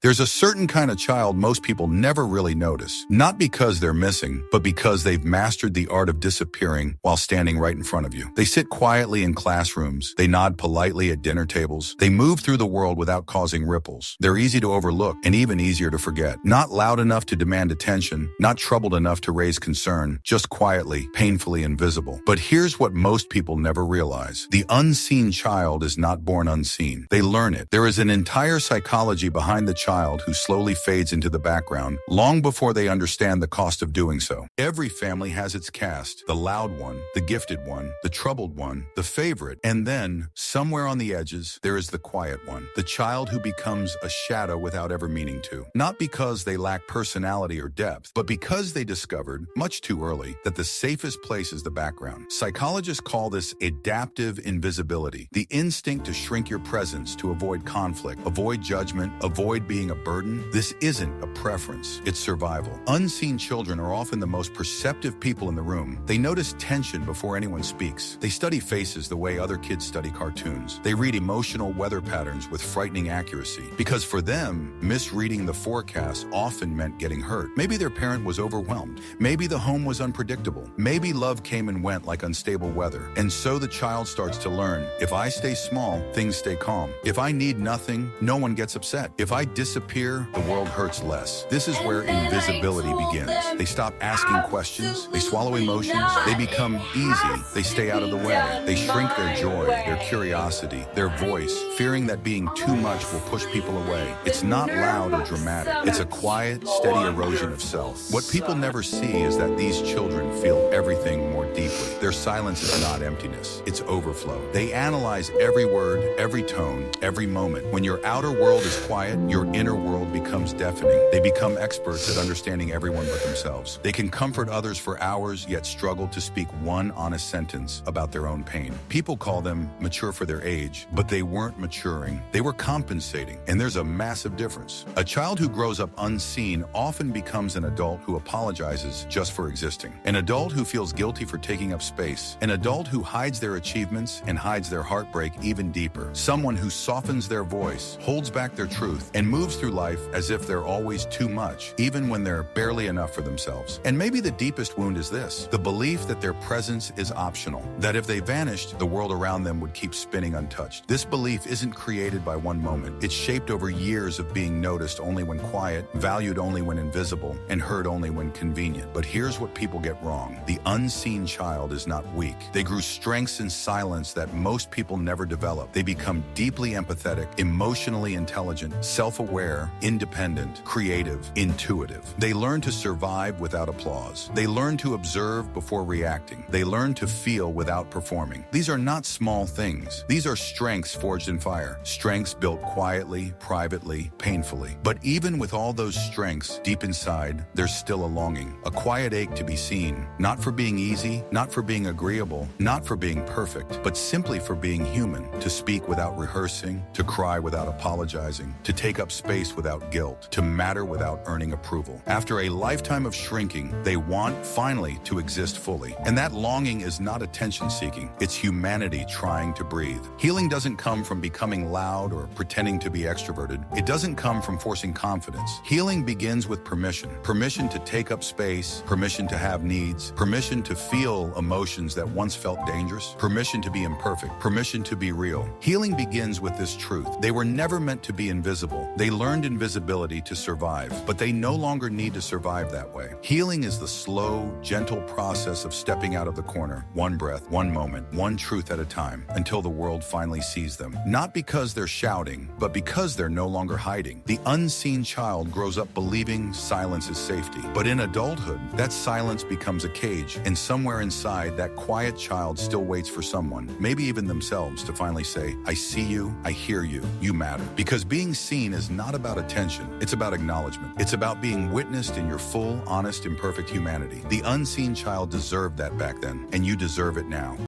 There's a certain kind of child most people never really notice, not because they're missing, but because they've mastered the art of disappearing while standing right in front of you. They sit quietly in classrooms. They nod politely at dinner tables. They move through the world without causing ripples. They're easy to overlook and even easier to forget. Not loud enough to demand attention, not troubled enough to raise concern, just quietly, painfully invisible. But here's what most people never realize. The unseen child is not born unseen. They learn it. There is an entire psychology behind the child who slowly fades into the background long before they understand the cost of doing so. Every family has its cast, the loud one, the gifted one, the troubled one, the favorite, and then, somewhere on the edges, there is the quiet one, the child who becomes a shadow without ever meaning to. Not because they lack personality or depth, but because they discovered, much too early, that the safest place is the background. Psychologists call this adaptive invisibility, the instinct to shrink your presence to avoid conflict, avoid judgment, avoid being a burden. This isn't a preference, it's survival. Unseen children are often the most perceptive people in the room. They notice tension before anyone speaks. They study faces the way other kids study cartoons. They read emotional weather patterns with frightening accuracy. Because for them, misreading the forecast often meant getting hurt. Maybe their parent was overwhelmed. Maybe the home was unpredictable. Maybe love came and went like unstable weather. And so the child starts to learn, if I stay small, things stay calm. If I need nothing, no one gets upset. If I disappear, the world hurts less. This is where invisibility begins. They stop asking questions. They swallow emotions. They become easy. They stay out of the way. They shrink their joy, their curiosity, their voice, fearing that being too much will push people away. It's not loud or dramatic. It's a quiet, steady erosion of self. What people never see is that these children feel everything more deeply. Their silence is not emptiness. It's overflow. They analyze every word, every tone, every moment. When your outer world is quiet, your inner world becomes deafening. They become experts at understanding everyone but themselves. They can comfort others for hours, yet struggle to speak one honest sentence about their own pain. People call them mature for their age, but they weren't maturing. They were compensating, and there's a massive difference. A child who grows up unseen often becomes an adult who apologizes just for existing. An adult who feels guilty for taking up space. An adult who hides their achievements and hides their heartbreak even deeper. Someone who softens their voice, holds back their truth, and moves through life as if they're always too much, even when they're barely enough for themselves. And maybe the deepest wound is this, the belief that their presence is optional, that if they vanished, the world around them would keep spinning untouched. This belief isn't created by one moment. It's shaped over years of being noticed only when quiet, valued only when invisible, and heard only when convenient. But here's what people get wrong. The unseen child is not weak. They grew strengths in silence that most people never develop. They become deeply empathetic, emotionally intelligent, self-aware, independent, creative, intuitive. They learn to survive without applause. They learn to observe before reacting. They learn to feel without performing. These are not small things. These are strengths forged in fire. Strengths built quietly, privately, painfully. But even with all those strengths, deep inside, there's still a longing, a quiet ache to be seen, not for being easy, not for being agreeable, not for being perfect, but simply for being human, to speak without rehearsing, to cry without apologizing, to take up space without guilt, to matter without earning approval. After a lifetime of shrinking, they want, finally, to exist fully. And that longing is not attention-seeking. It's humanity trying to breathe. Healing doesn't come from becoming loud or pretending to be extroverted. It doesn't come from forcing confidence. Healing begins with permission. Permission to take up space, permission to have needs, permission to feel emotions that once felt dangerous, permission to be imperfect, permission to be real. Healing begins with this truth. They were never meant to be invisible. They learned invisibility to survive, but they no longer need to survive that way. Healing is the slow, gentle process of stepping out of the corner, one breath, one moment, one truth at a time, until the world finally sees them. Not because they're shouting, but because they're no longer hiding. The unseen child grows up believing silence is safety. But in adulthood, that silence becomes a cage, and somewhere inside, that quiet child still waits for someone, maybe even themselves, to finally say, I see you, I hear you, you matter. Because being seen is not about attention, it's about acknowledgement. It's about being witnessed in your full, honest, imperfect humanity. The unseen child deserved that back then, and you deserve it now.